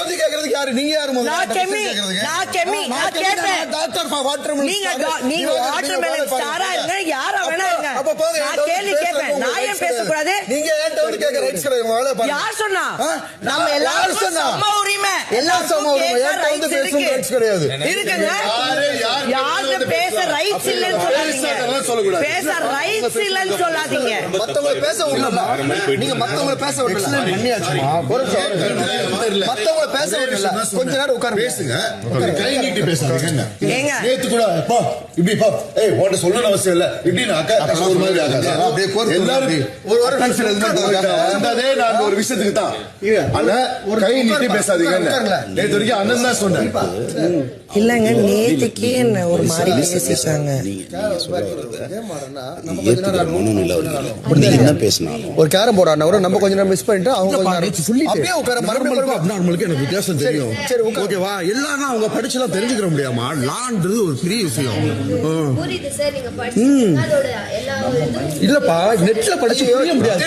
பத்தி கேக்குறதுக்கு யாரு நீங்க யாரு நான் கெமி டாக்டர் வாட்டர்மெலன் நீங்க வாட்டர்மெலன் ஸ்டாரா இருங்க யாரா வேணா இருங்க நான் கேள்வி கேட்பேன் நான் ஏன் பேச கூடாது நீங்க ஏன்ட்ட வந்து கேக்குற ரைட்ஸ் கிடையாது யார் சொன்னா நம்ம எல்லாரும் சம உரிமை எல்லா சம உரிமை ஏன்ட்ட வந்து பேச ரைட்ஸ் கிடையாது இருக்குங்க யாரு பேச ரைட்ஸ் இல்லன்னு சொல்லாதீங்க பேச ரைட்ஸ் இல்லன்னு சொல்லாதீங்க மத்தவங்க பேச விடல நீங்க மத்தவங்க பேச விடல பண்ணியாச்சுமா மத்தவங்க பேச விடல கொஞ்ச நேரம் உட்கார்ந்து பேசுங்க கை நீட்டி பேசாதீங்க ஏங்க நேத்து கூட பா இப்படி பா ஏய் உன்கிட்ட சொல்லணும் அவசியம் இல்ல இப்படி நான் ஒரு மாதிரி ஆகாது அப்படியே கோர்த்து எல்லாரும் ஒரு வாரம் டென்ஷன் வந்ததே நான் ஒரு விஷயத்துக்கு தான் அண்ணா ஒரு கை நீட்டி பேசாதீங்க நேத்து வரைக்கும் அண்ணன் தான் சொன்னேன் இல்லங்க நேத்துக்கே என்ன ஒரு மாதிரி பேசிட்டாங்க ஒரு கேரம் போர்டு ஆனா கூட நம்ம கொஞ்ச நேரம் மிஸ் பண்ணிட்டு அவங்க சொல்லி அப்படியே உட்கார மறுபடியும் நம்மளுக்கு எனக்கு வித்தியாசம் தெரியும் சரி ஓகேவா எல்லாரும் அவங்க படிச்சலாம் தெரிஞ்சுக்கிற முடியாமா லான்றது ஒரு பெரிய விஷயம் இல்லப்பா நெட்ல படிச்சு புரிய முடியாது